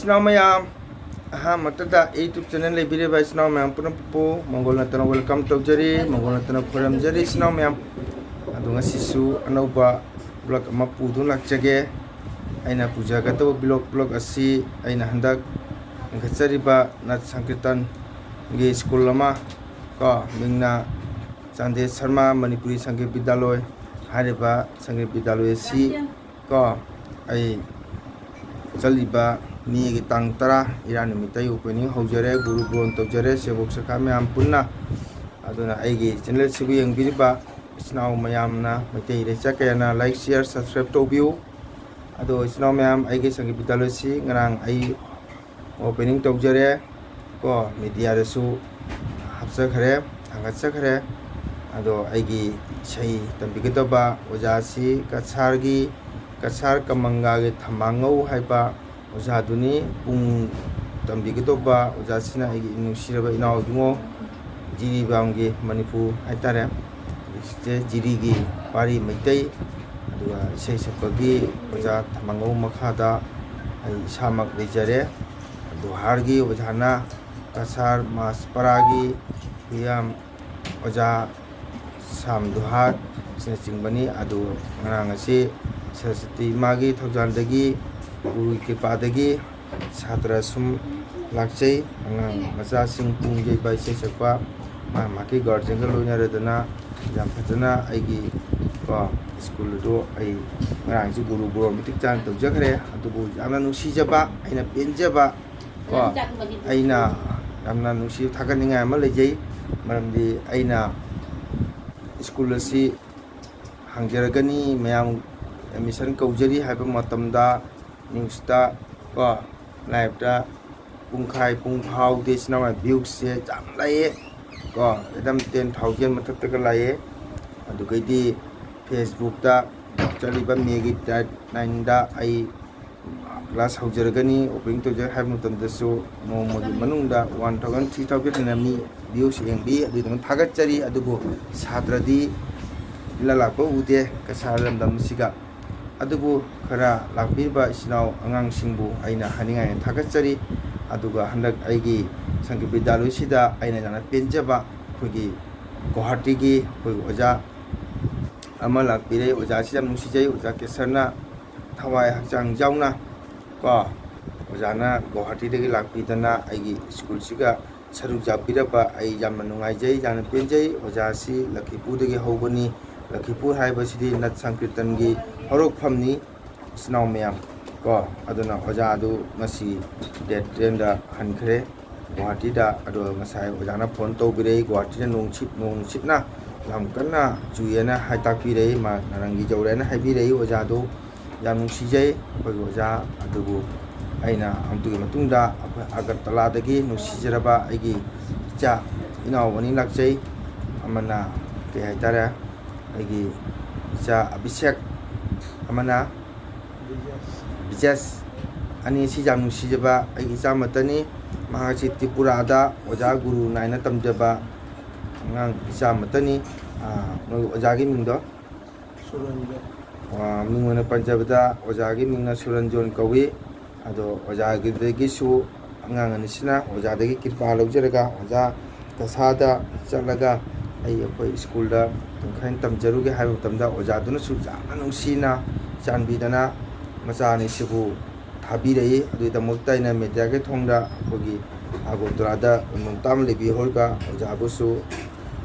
Isnao mayam matada YouTube channel lebih ba isnao mayam pun po Mongol natana welcome to jari Mongol natana koram jari isnao mayam adu ngasisu anauba blog ama pudun lakjage aina puja gato blog asi aina handak ngachariba nat sankirtan ge school lama ko mingna Chande Sharma Manipuri Sangit Vidyaloy hariba Sangit Vidyaloy si ko ai chaliba mi gi tang tara iran mi tai opening hojare guru bron tojare sebok sakha mayam punna aduna aigi channel sibu yang biriba isnao mayam na mai re chakayana like share subscribe to view ado isnao mayam aigi Sangit Vidyaloy si ngarang ai opening tojare ko media resu hapsa khare hangat khare ado aigi sei tambigatoba ojasi kasar kamanga ge thamangau haiba ojaduni pung tambigatoba ojasina aigi inusiraba inau dungo jiri bangge manipu haitare iste jiri gi pari maitai aduga sei sapagi oja thamangau makhada ai samak lejare adu hargi ojana kasar mas paragi yam oja sam duhat sina cingbani adu ngarang asi Saraswati magi thojandagi guru kripadagi satra sum lakchai angang macha sing pungjai bai se sakpa maki guardian ga loina redana yam phajana aigi ko school do ai ngarang ji guru bro mitik chan tojakre adubu yamna nusijaba aina penjaba ko aina yamna nusi thaganinga ama lejai maramdi aina school asi hangjaragani mayam admission kaujari haiba matamda newsta ko live da pungkhai pungphau de sinama views se jam lai ko edam 10,000 mathak ta lai adu kaidi Facebook da chaliba megi 9 da ai class haujaragani opening to jar haiba matamda so no mogi manungda 1,000 3,000 nami views engbi adu dam thagat chari adugo sadradi lalakpa ude kasalam dam siga adubu khara lakbiba isnau angang singbu aina haningai thagatsari aduga handak aigi Sangit Vidyaloy sida aina jana penjaba khogi Guwahati gi khoi oja ama lakbire oja si jam nusijai oja kesarna thawai hakjang jauna ko ojana Guwahati dagi lakbidana aigi school siga saruk japiraba ai jam nungai jai jana penjai oja si Lakhipur dagi hobani Lakhipur haiba sidi nat sankirtan gi horok phamni isnao mayam ko aduna oja adu ngasi date train da hankhre Guwahati da adu ngasai ojana phone to birei Guwahati da nongchip na lam kanna chuyena haitakpi rei ma narangi jawrena haibi rei oja do yam nungsijai koi oja adubu aina amtugi matungda Agartala dagi nusijaraba aigi cha inau wani lakchai amana ke haitara aigi cha Abhishek amana Vijas ani si jam nusijaba aigi cha matani mahasi Tripura da oja guru naina tamjaba ngang cha matani oja gi mingdo Suranjan mingona panjabada oja gi mingna Suranjan kawi ado oja gi degi su angang ani sina oja degi kirpa laujaraga oja kasada chalaga ai akoi school da tungkhain tamjaruge haiba tamda oja duna su jana nungsina chanbidana machani sibu thabirei adu damokta ina media ge thongda khogi Agartala da nungtam lebi holga oja busu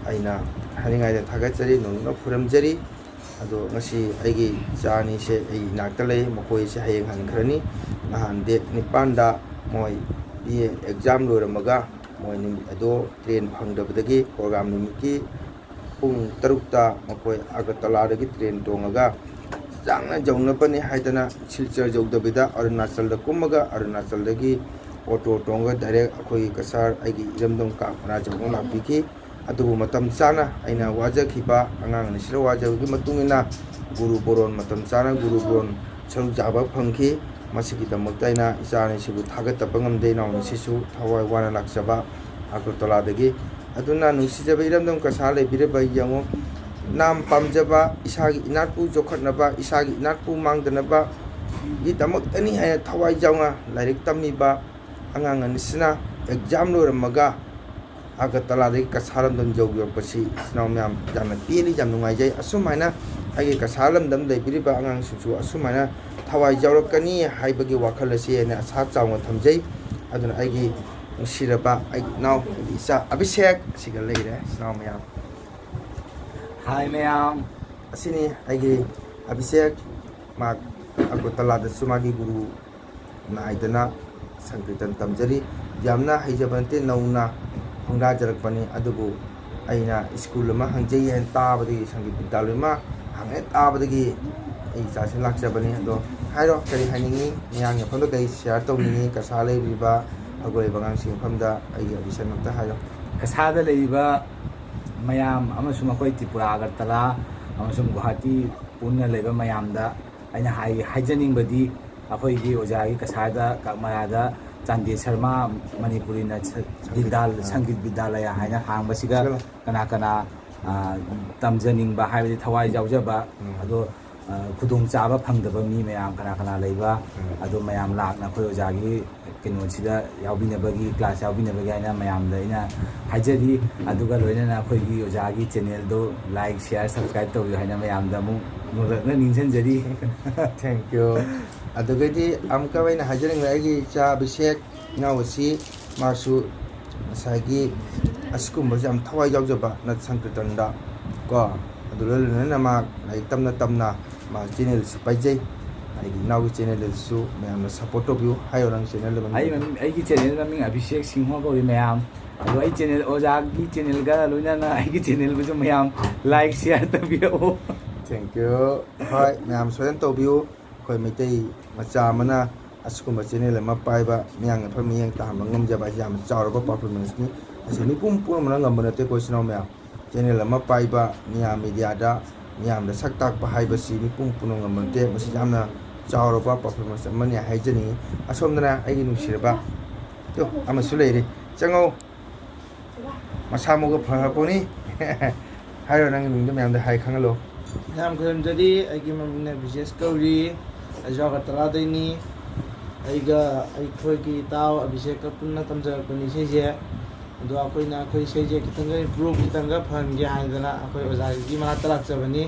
aina haningai da thagachari nungna phuramjari ado ngasi aigi chani se ai naktalei mokoi se hayeng hankhrani nahan date 9 da moi BA exam loiramaga moi nimit ado train phangdabadagi program nimiki pung 3 ta mokoi Agartala dagi train tongaga jangna jaunapani haidana Silchar jaudabida Arunachal da kumaga Arunachal dagi auto tonga direct akhoi kasar aigi iramdong ka khana jaung lapiki adubu matam chana aina wajakhiba angang ni sira wajagi matungina guru boron matam chana guru boron charu jaba phangki masigi damakta ina ichani sibu thagatapa ngamde naw sisu thawai wana lakchaba Agartala dagi aduna nusijaba iramdong kasar lebireba yango nam pamjaba isagi inatpu jokhatnaba isagi inatpu mangdanaba ꯒꯤꯗꯃꯛꯇꯅꯤ ꯍꯥꯏꯅ ꯊꯋꯥꯏ ꯌꯥꯎꯅ ꯂꯥꯏꯔꯤꯛ ꯇꯝꯂꯤꯕ ꯑꯉꯥꯡ ꯑꯅꯤꯁꯤꯅ exam ꯂꯣꯏꯔꯝꯃꯒ ꯑꯒꯔꯇꯂꯥꯗꯒꯤ ꯀꯁꯥꯔꯂꯝꯗꯝ ꯌꯧꯔꯛꯄꯁꯤ ꯏꯆꯤꯟ ꯏꯅꯥꯎ ꯃꯌꯥꯝ ꯌꯥꯝꯅ ꯄꯦꯜꯂꯤ, ꯌꯥꯝ ꯅꯨꯡꯉꯥꯏꯖꯩ꯫ ꯑꯁꯨꯃꯥꯏꯅ ꯑꯩꯒꯤ ꯀꯁꯥꯔꯂꯝꯗꯝ ꯂꯩꯕꯤꯔꯤꯕ ꯑꯉꯥꯡꯁꯤꯡꯁꯨ ꯑꯁꯨꯃꯥꯏꯅ ꯊꯋꯥꯏ ꯌꯥꯎꯔꯛꯀꯅꯤ ꯍꯥꯏꯕꯒꯤ ꯋꯥꯈꯜ ꯑꯁꯤ ꯑꯩꯅ ꯑꯁꯥ ꯆꯥꯎꯅ ꯊꯝꯖꯩ꯫ ꯑꯗꯨꯅ ꯑꯩꯒꯤ ꯅꯨꯡꯁꯤꯔꯕ ꯑꯩꯒꯤ ꯏꯅꯥꯎ, ꯑꯩꯒꯤ ꯏꯆꯥ ꯑꯕꯤꯁꯦꯛ ꯑꯁꯤꯒ ꯂꯩꯔꯦ ꯏꯆꯤꯟ ꯏꯅꯥꯎ ꯃꯌꯥꯝ꯫ ꯍꯥꯏ ꯃꯌꯥꯝ, ꯑꯁꯤꯅꯤ ꯑꯩꯒꯤ ꯑꯕꯤꯁꯦꯛ, ꯃꯥ ꯑꯒꯔꯇꯂꯥꯗꯁꯨ ꯃꯥꯒꯤ ꯒꯨꯔꯨ ꯅꯥꯏꯗꯅ ꯁꯪꯀꯤꯔꯇꯟ ꯇꯝꯖꯔꯤ꯫ ꯌꯥꯝꯅ ꯍꯩꯖꯕ ꯅꯠꯇꯦ, ꯅꯧꯅ ꯍꯣꯡꯗꯥꯖꯔꯛꯄꯅꯤ꯫ ꯑꯗꯨꯕꯨ ꯑꯩꯅ ꯁ꯭ꯀꯨꯜ ꯑꯃ ꯍꯥꯡꯖꯩ ꯍꯥꯏꯅ ꯇꯥꯕꯗꯒꯤ, ꯁꯪꯒꯤꯠ ꯕꯤꯗ꯭ꯌꯥꯂꯣꯏ ꯑꯃ ꯍꯥꯡꯉꯦ ꯇꯥꯕꯗꯒꯤ ꯑꯩ ꯏꯆꯥꯁꯤ ꯂꯥꯛꯆꯕꯅꯤ꯫ ꯑꯗꯣ ꯍꯥꯏꯔꯣ, ꯀꯔꯤ ꯍꯥꯏꯅꯤꯡꯉꯤ? ꯃꯤꯌꯥꯝꯒꯤ ꯃꯐꯝꯗ ꯀꯔꯤ ꯁꯤꯌꯥꯔ ꯇꯧꯅꯤꯡꯉꯤ? ꯀꯁꯥꯔ ꯂꯩꯔꯤꯕ ꯑꯒꯣꯏ ꯂꯩꯕ ꯑꯉꯥꯡꯁꯤꯡꯒꯤ ꯃꯐꯝꯗ ꯑꯩꯒꯤ ꯑꯕꯤꯁꯦꯛ ꯑꯝꯇ ꯍꯥꯏꯔꯣ꯫ ꯀꯁꯥꯔꯗ ꯂꯩꯔꯤꯕ ꯃꯌꯥꯝ ꯑꯃꯁꯨꯡ ꯑꯩꯈꯣꯏ ꯇ꯭ꯔꯤꯄꯨꯔꯥ ꯑꯒꯔꯇꯂꯥ ꯑꯃꯁꯨꯡ ꯒꯨꯋꯥꯍꯥꯇꯤ ꯄꯨꯟꯅ ꯂꯩꯕ ꯃꯌꯥꯝꯗ ꯑꯩꯅ ꯍꯥꯏꯖꯅꯤꯡꯕꯗꯤ, ꯑꯩꯈꯣꯏꯒꯤ ꯑꯣꯖꯥꯒꯤ ꯀꯁꯥꯔꯗ ꯀꯛꯃꯥꯔꯥꯗ ꯆꯥꯟꯗꯦ ꯁꯔꯃ ꯃꯅꯤꯄꯨꯔꯤ ꯁꯪꯒꯤꯠ ꯕꯤꯗ꯭ꯌꯥꯂꯌꯥ ꯍꯥꯏꯅ ꯍꯥꯡꯕꯁꯤꯒ ꯀꯅꯥ ꯇꯝꯖꯅꯤꯡꯕ ꯍꯥꯏꯕꯗꯤ ꯊꯋꯥꯏ ꯌꯥꯎꯖꯕ, ꯑꯗꯣ ꯈꯨꯗꯣꯡꯆꯥꯕ ꯐꯪꯗꯕ ꯃꯤ ꯃꯌꯥꯝ ꯀꯅꯥ ꯂꯩꯕ, ꯑꯗꯣ ꯃꯌꯥꯝ ꯂꯥꯛꯅ ꯑꯩꯈꯣꯏ ꯑꯣꯖꯥꯒꯤ ꯀꯩꯅꯣꯁꯤꯗ ꯌꯥꯎꯕꯤꯅꯕꯒꯤ, ꯀ꯭ꯂꯥꯁ ꯌꯥꯎꯕꯤꯅꯕꯒꯤ ꯍꯥꯏꯅ ꯃꯌꯥꯝꯗ ꯑꯩꯅ ꯍꯥꯏꯖꯔꯤ꯫ ꯑꯗꯨꯒ ꯂꯣꯏꯅꯅ ꯑꯩꯈꯣꯏꯒꯤ ꯑꯣꯖꯥꯒꯤ ꯆꯦꯅꯦꯜꯗꯣ ꯂꯥꯏꯛ, ꯁꯤꯌꯥꯔ, ꯁꯕꯁꯀ꯭ꯔꯥꯏꯕ ꯇꯧꯕꯤꯌꯨ ꯍꯥꯏꯅ ꯃꯌꯥꯝꯗ ꯑꯃꯨꯛ ꯅꯣꯡꯂꯛꯅ ꯅꯤꯡꯁꯤꯡꯖꯔꯤ꯫ Thank you. ꯑꯗꯨꯒꯩꯗꯤ ꯑꯃꯨꯛꯀ ꯑꯩꯅ ꯍꯥꯏꯖꯅꯤꯡꯕ, ꯑꯩꯒꯤ ꯏꯆꯥ ꯑꯕꯤꯁꯦꯛ ꯏꯅꯥꯎ ꯑꯁꯤ ꯃꯥꯁꯨ ꯉꯁꯥꯏꯒꯤ ꯑꯁꯤꯒꯨꯝꯕꯁꯦ ꯌꯥꯝ ꯊꯋꯥꯏ ꯌꯥꯎꯖꯕ ꯅꯠ ꯁꯪꯀꯤꯔꯇꯟꯗ ꯀꯣ, ꯑꯗꯨ ꯂꯣꯏꯅꯅ ꯃꯥ ꯂꯥꯏꯔꯤꯛ ꯇꯝꯅ ꯃꯥ ꯆꯦꯅꯦꯜꯁꯨ ꯄꯥꯏꯖꯩ꯫ ꯑꯩꯒꯤ ꯏꯅꯥꯎꯒꯤ ꯆꯦꯅꯦꯜꯗꯁꯨ ꯃꯌꯥꯝꯅ ꯁꯞꯄꯣꯔꯠ ꯇꯧꯕꯤꯌꯨ꯫ ꯍꯥꯏꯌꯣ ꯅꯪ ꯆꯦꯅꯦꯜꯗ ꯑꯩꯒꯤ ꯆꯦꯅꯦꯜ ꯃꯃꯤꯡ ꯑꯕꯤꯁꯦꯛ ꯁꯤꯡꯍ ꯀꯧꯏ ꯃꯌꯥꯝ꯫ ꯑꯗꯣ ꯑꯩ ꯆꯦꯅꯦꯜ, ꯑꯣꯖꯥꯒꯤ ꯆꯦꯅꯦꯜꯒ ꯂꯣꯏꯅꯅ ꯑꯩꯒꯤ ꯆꯦꯅꯦꯜꯕꯨꯁꯨ ꯃꯌꯥꯝ ꯂꯥꯏꯛ, ꯁꯤꯌꯥꯔ ꯇꯧꯕꯤꯔꯛꯑꯣ꯫ Thank you. ꯍꯣꯏ, ꯃꯌꯥꯝ ꯁꯣꯏꯗꯅ ꯇꯧꯕꯤꯌꯨ꯫ ꯑꯩꯈꯣꯏ ꯃꯩꯇꯩ ꯃꯆꯥ ꯑꯃꯅ ꯑꯁꯤꯒꯨꯝꯕ ꯆꯦꯅꯦꯜ ꯑꯃ ꯄꯥꯏꯕ, ꯃꯤꯌꯥꯝꯒꯤ ꯃꯐꯝ ꯃꯤꯠꯌꯦꯡ ꯇꯥꯍꯟꯕ ꯉꯝꯖꯕ ꯍꯥꯏꯁꯤ ꯌꯥꯝꯅ ꯆꯥꯎꯔꯕ ꯄꯔꯐꯣꯔꯃꯦꯟꯁꯅꯤ꯫ ꯃꯁꯤ ꯃꯤꯄꯨꯝ ꯄꯨꯝꯅꯃꯛꯅ ꯉꯝꯕ ꯅꯠꯇꯦꯀꯣ ꯏꯆꯤꯟ ꯏꯅꯥꯎ ꯃꯌꯥꯝ꯫ ꯆꯦꯅꯦꯜ ꯑꯃ ꯄꯥꯏꯕ, ꯃꯤꯌꯥꯝ ꯃꯦꯗꯤꯌꯥꯗ ꯃꯤꯌꯥꯝꯗ ꯁꯛ ꯇꯥꯛꯄ ꯍꯥꯏꯕꯁꯤ ꯃꯤꯄꯨꯝ ꯄꯨꯝꯅꯃꯛ ꯉꯝꯕ ꯅꯠꯇꯦ꯫ ꯃꯁꯤ ꯌꯥꯝꯅ ꯆꯥꯎꯔꯕ ꯄꯔꯐꯣꯔꯃꯦꯟꯁ ꯑꯃꯅꯤ ꯍꯥꯏꯖꯅꯤꯡꯉꯤ꯫ ꯑꯁꯣꯝꯗꯅ ꯑꯩꯒꯤ ꯅꯨꯡꯁꯤꯔꯕ ꯑꯃꯁꯨ ꯂꯩꯔꯤ, ꯆꯪꯉꯧ, ꯃꯁꯥ ꯃꯎꯒ ꯐꯔꯄꯣꯠꯅꯤ꯫ ꯍꯥꯏꯔꯣ, ꯅꯪꯒꯤ ꯃꯤꯡꯗꯣ ꯃꯌꯥꯝꯗ ꯍꯥꯏ ꯈꯪꯍꯜꯂꯣ꯫ ꯃꯌꯥꯝ ꯈꯨꯔꯨꯝꯖꯔꯤ, ꯑꯩꯒꯤ ꯃꯃꯤꯡꯅ ꯕꯤꯖꯦꯁ ꯀꯧꯔꯤ, ꯑꯩꯁꯨ ꯑꯒꯔꯇꯂꯥꯗꯩꯅꯤ꯫ ꯑꯩꯈꯣꯏꯒꯤ ꯏꯇꯥꯎ ꯑꯕꯤꯁꯦꯛꯀ ꯄꯨꯟꯅ ꯇꯝꯖꯔꯛꯄꯅꯤ ꯏꯁꯩꯁꯦ꯫ ꯑꯗꯣ ꯑꯩꯈꯣꯏ ꯏꯁꯩꯁꯦ ꯈꯤꯇꯪꯒ ꯏꯝꯄ꯭ꯔꯨꯚ ꯈꯤꯇꯪꯒ ꯐꯍꯟꯒꯦ ꯍꯥꯏꯗꯅ ꯑꯩꯈꯣꯏ ꯑꯣꯖꯥꯒꯤ ꯃꯅꯥꯛꯇ ꯂꯥꯛꯆꯕꯅꯤ꯫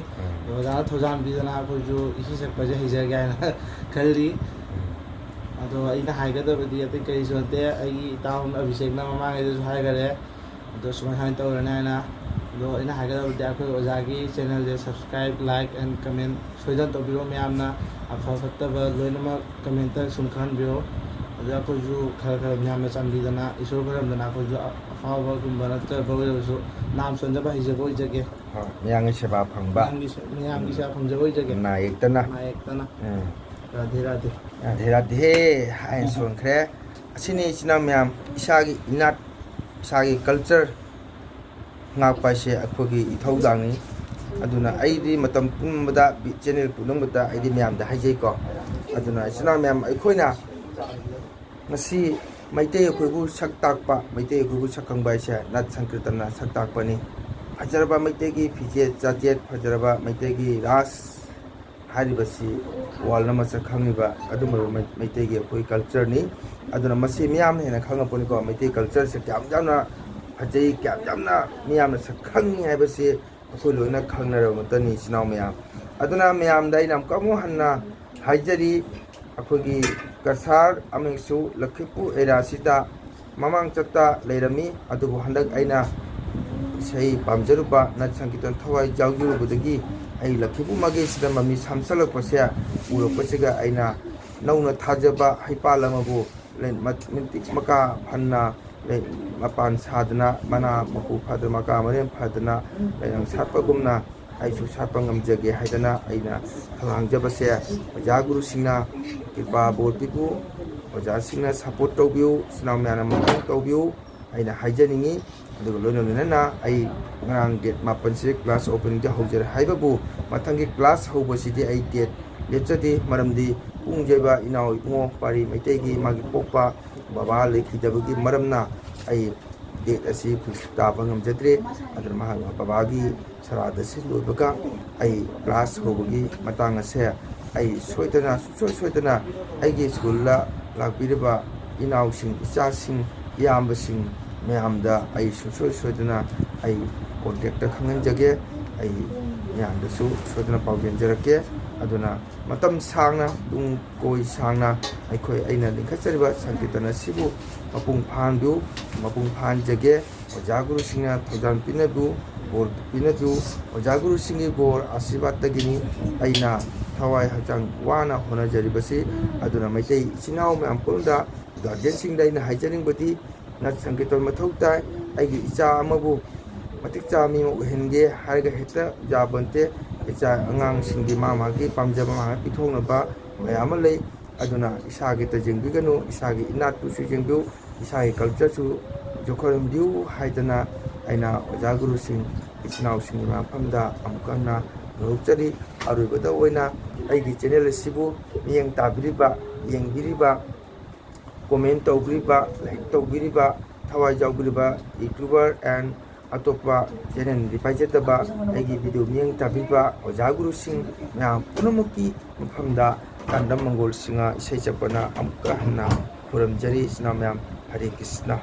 ꯑꯣꯖꯥꯅ ꯊꯧꯖꯥꯟ ꯄꯤꯗꯅ ꯑꯩꯈꯣꯏꯁꯨ ꯏꯁꯩ ꯁꯛꯄꯁꯦ ꯍꯩꯖꯒꯦ ꯍꯥꯏꯅ ꯈꯜꯂꯤ꯫ ꯑꯗꯣ ꯑꯩꯅ ꯍꯥꯏꯒꯗꯕꯗꯤ ꯑꯇꯩ ꯀꯔꯤꯁꯨ ꯅꯠꯇꯦ, ꯑꯩꯒꯤ ꯏꯇꯥꯎ ꯑꯕꯤꯁꯦꯛꯅ ꯃꯃꯥꯡꯉꯩꯗꯁꯨ ꯍꯥꯏꯈꯔꯦ, ꯑꯗꯣ ꯁꯨꯃꯥꯏꯅ ꯇꯧꯔꯅꯤ ꯍꯥꯏꯅ꯫ ꯑꯗꯣ ꯑꯩꯅ ꯍꯥꯏꯒꯗꯕꯗꯤ ꯑꯩꯈꯣꯏ ꯑꯣꯖꯥꯒꯤ ꯆꯦꯅꯦꯜꯁꯦ ꯁꯕꯁꯀ꯭ꯔꯥꯏꯕ, ꯂꯥꯏꯛ ꯑꯦꯟ ꯀꯃꯦꯟ ꯁꯣꯏꯗꯅ ꯇꯧꯕꯤꯔꯣ꯫ ꯃꯌꯥꯝꯅ ꯑꯐ ꯐꯠꯇꯕ ꯂꯣꯏꯅꯃꯛ ꯀꯃꯦꯟꯇ ꯁꯨꯝ ꯈꯪꯍꯟꯕꯤꯔꯣ꯫ ꯑꯗꯣ ꯑꯩꯈꯣꯏꯁꯨ ꯈꯔ ꯃꯌꯥꯝꯅ ꯆꯥꯟꯕꯤꯗꯅ ꯏꯁꯣꯔ ꯈꯣꯏꯔꯝꯗꯅ ꯑꯩꯈꯣꯏꯁꯨ ꯑꯐꯥꯎꯕꯒꯨꯝꯕ ꯅꯠꯇ꯭ꯔꯒ ꯑꯣꯏꯔꯁꯨ ꯅꯥꯝ ꯁꯣꯟꯖꯕ ꯍꯩꯖꯕ ꯑꯣꯏꯖꯒꯦ꯫ ꯃꯤꯌꯥꯝꯒꯤ ꯁꯦꯕꯥ ꯐꯪꯕ, ꯃꯌꯥꯝꯒꯤ ꯁꯦꯕꯥ ꯐꯪꯖꯕ ꯑꯣꯏꯖꯒꯦ, ꯅꯥ ꯌꯦꯛꯇꯅ꯫ ꯔꯥꯙꯦ ꯔꯥꯙꯦ꯫ ꯔꯥꯙꯦ ꯔꯥꯙꯦ ꯍꯥꯏꯅ ꯁꯣꯟꯈ꯭ꯔꯦ꯫ ꯑꯁꯤꯅꯤ ꯏꯆꯤꯟ ꯏꯅꯥꯎ ꯃꯌꯥꯝ, ꯏꯁꯥꯒꯤ ꯏꯅꯥꯠ, ꯏꯁꯥꯒꯤ ꯀꯜꯆꯔ ꯉꯥꯛꯄ ꯍꯥꯏꯁꯦ ꯑꯩꯈꯣꯏꯒꯤ ꯏꯊꯧꯗꯥꯡꯅꯤ꯫ ꯑꯗꯨꯅ ꯑꯩꯗꯤ ꯃꯇꯝ ꯄꯨꯝꯕꯗ ꯑꯩ ꯄꯨꯝꯅꯃꯛꯇ ꯑꯩꯗꯤ ꯃꯌꯥꯝꯗ ꯍꯥꯏꯖꯩꯀꯣ꯫ ꯑꯗꯨꯅ ꯏꯆꯤꯟ ꯏꯅꯥꯎ ꯃꯌꯥꯝ, ꯑꯩꯈꯣꯏꯅ ꯉꯁꯤ ꯃꯩꯇꯩ ꯑꯩꯈꯣꯏꯕꯨ ꯁꯛ ꯇꯥꯛꯄ, ꯃꯩꯇꯩ ꯑꯩꯈꯣꯏꯕꯨ ꯁꯛꯈꯪꯕ ꯍꯥꯏꯁꯦ ꯅꯠ ꯁꯪꯀꯤꯔꯇꯟꯅ ꯁꯛ ꯇꯥꯛꯄꯅꯤ꯫ ꯐꯖꯔꯕ ꯃꯩꯇꯩꯒꯤ ꯐꯤꯖꯦꯠ ꯆꯥꯛꯆꯦꯠ, ꯐꯖꯔꯕ ꯃꯩꯇꯩꯒꯤ ꯔꯥꯁ ꯍꯥꯏꯔꯤꯕꯁꯤ ꯋꯥꯔꯜꯗ ꯃꯁꯛ ꯈꯪꯉꯤꯕ ꯑꯗꯨꯝꯕ ꯃꯩꯇꯩꯒꯤ ꯑꯩꯈꯣꯏ ꯀꯜꯆꯔꯅꯤ꯫ ꯑꯗꯨꯅ ꯃꯁꯤ ꯃꯤꯌꯥꯝꯅ ꯍꯦꯟꯅ ꯈꯪꯉꯛꯄꯅꯤꯀꯣ, ꯃꯩꯇꯩ ꯀꯜꯆꯔꯁꯦ ꯀꯌꯥꯝ ꯌꯥꯝꯅ ꯐꯖꯩ, ꯀꯌꯥꯝ ꯌꯥꯝꯅ ꯃꯤꯌꯥꯝꯅ ꯁꯛ ꯈꯪꯉꯤ ꯍꯥꯏꯕꯁꯤ ꯑꯩꯈꯣꯏ ꯂꯣꯏꯅ ꯈꯪꯅꯔꯕ ꯃꯇꯝꯅꯤ ꯏꯆꯤꯟ ꯏꯅꯥꯎ ꯃꯌꯥꯝ꯫ ꯑꯗꯨꯅ ꯃꯌꯥꯝꯗ ꯑꯩꯅ ꯑꯃꯨꯛ ꯍꯟꯅ ꯍꯥꯏꯖꯔꯤ, ꯑꯩꯈꯣꯏꯒꯤ ꯀꯁꯥꯔ ꯑꯃꯁꯨꯡ ꯂꯛꯈꯤꯄꯨꯔ ꯑꯦꯔꯤꯌꯥꯁꯤꯗ ꯃꯃꯥꯡ ꯆꯠꯇ ꯂꯩꯔꯝꯃꯤ, ꯑꯗꯨꯕꯨ ꯍꯟꯗꯛ ꯑꯩꯅ ꯏꯁꯩ ꯄꯥꯝꯖꯔꯨꯕ, ꯅꯠ ꯁꯪꯀꯤꯔꯇꯟ ꯊꯋꯥꯏ ꯌꯥꯎꯖꯔꯨꯕꯗꯒꯤ ꯑꯩ ꯂꯛꯈꯤꯄꯨꯔ ꯃꯥꯒꯦꯁꯤꯗ ꯃꯃꯤ ꯁꯥꯝꯆꯜꯂꯛꯄꯁꯦ ꯎꯔꯛꯄꯁꯤꯒ ꯑꯩꯅ ꯅꯧꯅ ꯊꯥꯖꯕ ꯍꯩꯄꯥꯜ ꯑꯃꯕꯨ ꯃꯇꯤꯛ ꯃꯀꯥ ꯐꯟꯅ ꯃꯄꯥꯟ ꯁꯥꯗꯅ, ꯃꯅꯥ ꯃꯄꯨ ꯐꯗꯅ, ꯃꯀꯥ ꯃꯔꯦꯟ ꯐꯗꯅ ꯂꯩꯔꯪ ꯁꯥꯠꯄꯒꯨꯝꯅ ꯑꯩꯁꯨ ꯁꯥꯠꯄ ꯉꯝꯖꯒꯦ ꯍꯥꯏꯗꯅ ꯑꯩꯅ ꯈꯧꯔꯥꯡꯖꯕꯁꯦ, ꯑꯣꯖꯥ ꯒꯨꯔꯨꯁꯤꯡꯅ ꯀ꯭ꯔꯤꯄꯥ ꯕꯣꯔ ꯄꯤꯕꯤꯌꯨ, ꯑꯣꯖꯥꯁꯤꯡꯅ ꯁꯞꯄꯣꯔꯠ ꯇꯧꯕꯤꯌꯨ, ꯏꯆꯤꯟ ꯏꯅꯥꯎ ꯃꯌꯥꯝꯅ ꯃꯇꯦꯡ ꯇꯧꯕꯤꯌꯨ ꯑꯩꯅ ꯍꯥꯏꯖꯅꯤꯡꯉꯤ꯫ ꯑꯗꯨꯒ ꯂꯣꯏꯅꯅ ꯑꯩ ꯉꯔꯥꯡ ꯗꯦꯠ 9ꯁꯤ ꯀ꯭ꯂꯥꯁ ꯑꯣꯄꯅꯤꯡꯗꯤ ꯍꯧꯖꯔꯦ ꯍꯥꯏꯕꯕꯨ ꯃꯊꯪꯒꯤ ꯀ꯭ꯂꯥꯁ ꯍꯧꯕꯁꯤꯗꯤ ꯑꯩ ꯗꯦꯠ ꯂꯦꯞꯆꯗꯦ꯫ ꯃꯔꯝꯗꯤ ꯄꯨꯡꯖꯩꯕ ꯏꯅꯥꯎ ꯏꯕꯨꯡꯉꯣ ꯄꯥꯔꯤ ꯃꯩꯇꯩꯒꯤ ꯃꯥꯒꯤ ꯄꯣꯛꯄ ꯕꯕꯥ ꯂꯩꯈꯤꯗꯕꯒꯤ ꯃꯔꯝꯅ ꯑꯩ ꯗꯦꯠ ꯑꯁꯤ ꯐꯤꯛꯁ ꯇꯥꯕ ꯉꯝꯖꯗ꯭ꯔꯦ꯫ ꯑꯗꯨꯅ ꯃꯍꯥꯛ ꯕꯕꯥꯒꯤ ꯁꯔꯥꯗ ꯑꯁꯤ ꯂꯣꯏꯕꯒ ꯑꯩ ꯀ꯭ꯂꯥꯁ ꯍꯧꯕꯒꯤ ꯃꯇꯥꯡ ꯑꯁꯦ ꯑꯩ ꯁꯣꯏꯗꯅ ꯁꯨꯡꯁꯣꯏ ꯁꯣꯏꯗꯅ ꯑꯩꯒꯤ ꯁ꯭ꯀꯨꯜꯗ ꯂꯥꯛꯄꯤꯔꯤꯕ ꯏꯅꯥꯎꯁꯤꯡ ꯏꯆꯥꯁꯤꯡ ꯏꯌꯥꯝꯕꯁꯤꯡ ꯃꯌꯥꯝꯗ ꯑꯩ ꯁꯨꯡꯁꯣꯏ ꯁꯣꯏꯗꯅ ꯑꯩ ꯀꯣꯟꯇꯦꯛꯇ ꯈꯪꯍꯟꯖꯒꯦ ꯑꯩ ꯃꯌꯥꯝꯗꯁꯨ ꯁꯣꯏꯗꯅ ꯄꯥꯎꯖꯦꯟꯖꯔꯛꯀꯦ ꯑꯗꯨꯅ ꯃꯇꯝ ꯁꯥꯡꯅ ꯇꯨꯡ ꯀꯣꯏ ꯁꯥꯡꯅ ꯑꯩꯅ ꯂꯤꯡꯈꯠꯆꯔꯤꯕ ꯁꯪꯀꯤꯔꯇꯟ ꯑꯁꯤꯕꯨ ꯃꯄꯨꯡ ꯐꯥꯍꯟꯖꯒꯦ ꯑꯣꯖꯥ ꯒꯨꯔꯨꯁꯤꯡꯅ ꯊꯧꯖꯥꯜ ꯄꯤꯅꯕꯤꯌꯨ ꯕꯣꯔ ꯄꯤꯅꯕꯤꯌꯨ ꯑꯣꯖꯥ ꯒꯨꯔꯨꯁꯤꯡꯒꯤ ꯕꯣꯔ ꯑꯁꯤꯔꯕꯥꯗꯇꯒꯤꯅꯤ ꯑꯩꯅ ꯊꯋꯥꯏ ꯍꯛꯆꯥꯡ ꯋꯥꯅ ꯍꯣꯠꯅꯖꯔꯤꯕꯁꯤ ꯑꯗꯨꯅ ꯃꯩꯇꯩ ꯏꯆꯤꯟ ꯏꯅꯥꯎ ꯃꯌꯥꯝ ꯄꯨꯝꯅꯃꯛꯇ ꯒꯥꯔꯖꯤꯌꯟꯁꯤꯡꯗ ꯑꯩꯅ ꯍꯥꯏꯖꯅꯤꯡꯕꯗꯤ ꯁꯪꯀꯤꯔꯇꯟ ꯃꯊꯧ ꯇꯥꯏ ꯑꯩꯒꯤ ꯏꯆꯥ ꯑꯃꯕꯨ ꯃꯇꯤꯛ ꯆꯥꯕ ꯃꯤ ꯑꯃ ꯑꯣꯏꯍꯟꯒꯦ ꯍꯥꯏꯔꯒ ꯍꯦꯛꯇ ꯌꯥꯕ ꯅꯠꯇꯦ ꯏꯆꯥ ꯑꯉꯥꯡꯁꯤꯡꯒꯤ ꯃꯥꯒꯤ ꯄꯥꯝꯖꯕ ꯃꯥꯅ ꯄꯤꯊꯣꯛꯅꯕ ꯃꯌꯥꯝ ꯑꯃ ꯂꯩ ꯑꯗꯨꯅ ꯏꯁꯥꯒꯤꯇ ꯌꯦꯡꯕꯤꯒꯅꯨ ꯏꯁꯥꯒꯤ ꯏꯅꯥꯠꯄꯨꯁꯨ ꯌꯦꯡꯕꯤꯌꯨ ꯏꯁꯥꯒꯤ ꯀꯜꯆꯔꯁꯨ ꯌꯣꯛꯈꯠꯍꯟꯕꯤꯌꯨ ꯍꯥꯏꯗꯅ ꯑꯩꯅ ꯑꯣꯖꯥ ꯒꯨꯔꯨꯁꯤꯡ ꯏꯆꯤꯟ ꯏꯅꯥꯎꯁꯤꯡꯒꯤ ꯃꯐꯝꯗ ꯑꯃꯨꯛꯀ ꯍꯟꯅ ꯌꯧꯍꯧꯖꯔꯤ ꯑꯔꯣꯏꯕꯗ ꯑꯣꯏꯅ ꯑꯩꯒꯤ ꯆꯦꯅꯦꯜ ꯑꯁꯤꯕꯨ ꯃꯤꯠꯌꯦꯡ ꯇꯥꯕꯤꯔꯤꯕ ꯌꯦꯡꯕꯤꯔꯤꯕ ꯀꯣꯃꯦꯟ ꯇꯧꯕꯤꯔꯤꯕ ꯂꯥꯏꯛ ꯇꯧꯕꯤꯔꯤꯕ ꯊꯋꯥꯏ ꯌꯥꯎꯕꯤꯔꯤꯕ ꯌꯨꯇ꯭ꯌꯨꯕꯔ ꯑꯦꯟ ꯑꯇꯣꯞꯄ ꯆꯦꯅꯦꯜꯗꯤ ꯄꯥꯏꯖꯗꯕ ꯑꯩꯒꯤ ꯚꯤꯗꯤꯑꯣ ꯃꯤꯠꯌꯦꯡ ꯇꯥꯕꯤꯕ ꯑꯣꯖꯥ ꯒꯨꯔꯨꯁꯤꯡ ꯃꯌꯥꯝ ꯄꯨꯝꯅꯃꯛꯀꯤ ꯃꯐꯝꯗ ꯇꯥꯟꯗꯝ ꯃꯪꯒꯣꯜ ꯁꯤꯡꯍ ꯏꯁꯩ ꯁꯛꯄꯅ ꯑꯃꯨꯛꯀ ꯍꯟꯅ ꯈꯨꯔꯨꯝꯖꯔꯤ ꯏꯆꯤꯟ ꯏꯅꯥꯎ ꯃꯌꯥꯝ ꯍꯔꯦ ꯀ꯭ꯔꯤꯁꯅ